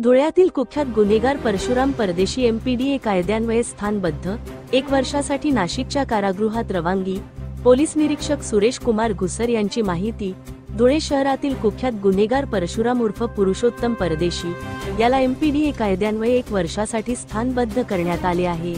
धुळ्यातील कुख्यात गुन्हेगार परशुराम परदेशी एमपीडीए कायद्यान्वये स्थानबद्ध 1 वर्षासाठी नाशिकच्या कारागृहात रवानगी। पोलीस निरीक्षक सुरेश कुमार घुसर यांची माहिती। धुळे शहरातील कुख्यात गुन्हेगार परशुराम उर्फ पुरुषोत्तम परदेशी याला एमपीडीए कायद्यान्वये 1 वर्षासाठी स्थानबद्ध करण्यात आले आहे।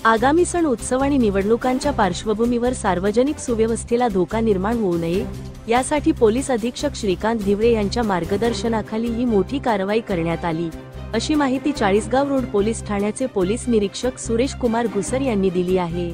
आगामी सण उत्सव आणि निवडणुकांच्या पार्श्वभूमीवर सार्वजनिक सुव्यवस्थेला धोका निर्माण होऊ नये यासाठी पोलीस अधीक्षक श्रीकांत धिवरे यांच्या मार्गदर्शनाखाली ही मोठी कारवाई करण्यात आली, अशी माहिती चाळीसगाव रोड पोलीस ठाण्याचे पोलीस निरीक्षक सुरेश कुमार घुसर यांनी दिली आहे।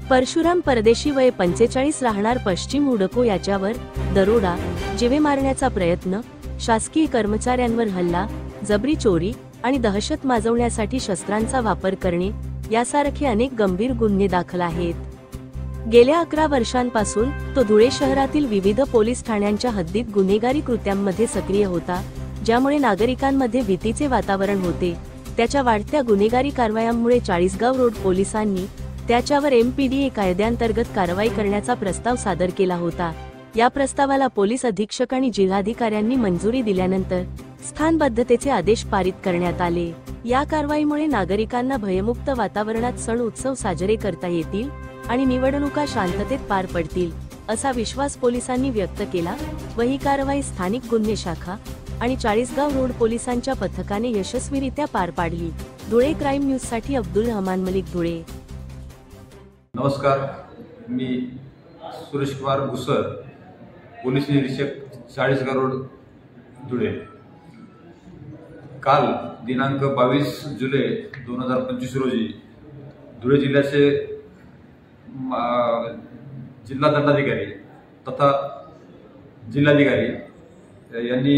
परशुराम परदेशी वय 45 राहणार पश्चिम हुडको याच्यावर दरोडा, जीवे मारण्याचा प्रयत्न, शासकीय कर्मचाऱ्यांवर हल्ला, जबरी चोरी आणि दहशत माजवण्यासाठी शस्त्रांचा वापर करणे यासारखे अनेक गंभीर गुन्हे दाखल आहेत। गेल्या 11 वर्षांपासून तो धुळे शहरातील विविध पोलीस ठाण्यांच्या हद्दीत गुन्हेगारी कृत्यांमध्ये सक्रिय होता, ज्यामुळे नागरिकांमध्ये भीतीचे वातावरण होते। त्याच्या वाढत्या गुन्हेगारी कारवायांमुळे चाळीसगाव रोड पोलिसांनी त्याच्यावर एमपीडीए कायद्यांतर्गत कारवाई करण्याचा प्रस्ताव सादर केला होता। या प्रस्तावाला पोलीस अधीक्षक आणि जिल्हाधिकाऱ्यांनी मंजुरी दिल्यानंतर स्थानबद्धतेचे आदेश पारित करण्यात आले। या कारवाईमुळे नागरिकांना भयमुक्त वातावरणात सण उत्सव साजरे करता येतील आणि निवडणुका शांततेत पार पडतील, असा विश्वास पोलिसांनी व्यक्त केला व ही कारवाई स्थानिक गुन्हे शाखा आणि चाळीसगाव रोड पोलिसांच्या पथकाने यशस्वीरित्या पार पाडली। धुळे क्राईम न्यूज साठी अब्दुल रहमान मलिक, धुळे। नमस्कार, मी सुरेश कुमार घुसर, पोलीस निरीक्षक चाळीसगाव रोड, धुळे। काल दिनांक 22 जुलै 2025 रोजी धुळे जिल्ह्याचे जिल्हा दंडाधिकारी तथा जिल्हाधिकारी यांनी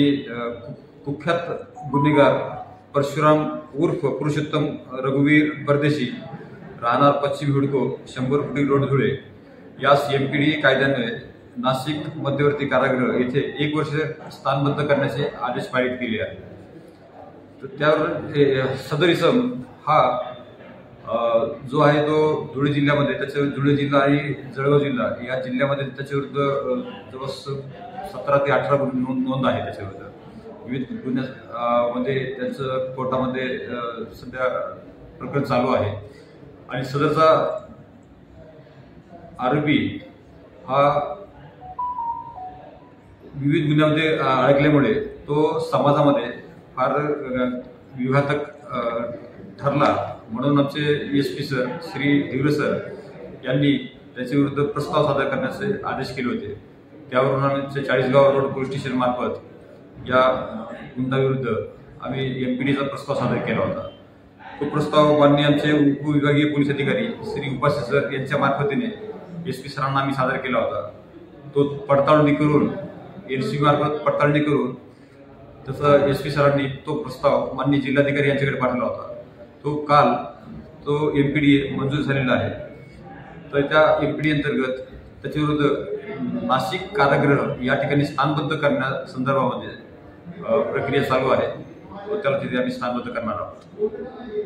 कुख्यात गुन्हेगार परशुराम उर्फ पुरुषोत्तम रघुवीर परदेशी राहणार पश्चिम हुडको 100 फुटी रोड, धुळे यास एमपीडीए कायद्यान्वये नाशिक मध्यवर्ती कारागृह येथे 1 वर्ष स्थानबद्ध करण्याचे आदेश पारित केले आहे। तर त्यावर सदर इसम हा जो आहे तो धुळे जिल्ह्यामध्ये, त्याच्या धुळे जिल्हा आणि जळगाव जिल्हा या जिल्ह्यामध्ये त्याच्याविरुद्ध जवळपास 17 ते 18 नोंद आहे। त्याच्याविरुद्ध विविध गुन्ह्यामध्ये त्यांचं कोर्टामध्ये सध्या प्रकरण चालू आहे आणि सदरचा आरोपी हा विविध गुन्ह्यामध्ये अडकल्यामुळे तो समाजामध्ये फार विघातक ठरला, म्हणून आमचे SP sir Shri Dhiware sir यांनी त्याच्याविरुद्ध प्रस्ताव सादर करण्याचे आदेश केले होते। त्यावरून आमच्या चाळीसगाव रोड पोलीस स्टेशन मार्फत या गुन्ह्याविरुद्ध आम्ही एमपीडीचा प्रस्ताव सादर केला होता। तो प्रस्ताव माननीय आमचे उपविभागीय पोलीस अधिकारी श्री उपास्य सर यांच्या मार्फतीने एसपी सरांना आम्ही सादर केला होता। तो पडताळणी करून एनसी मार्फत पडताळणी करून तसं एसपी सरांनी तो प्रस्ताव माननीय जिल्हाधिकारी यांच्याकडे पाठवला होता। काल तो एमपीडीए मंजूर झालेला आहे। तर त्या एमपीडीए अंतर्गत त्याच्याविरुद्ध नाशिक कारागृह या ठिकाणी स्थानबद्ध करण्यासंदर्भामध्ये प्रक्रिया चालू आहे व त्याला तिथे आम्ही स्थानबद्ध करणार आहोत।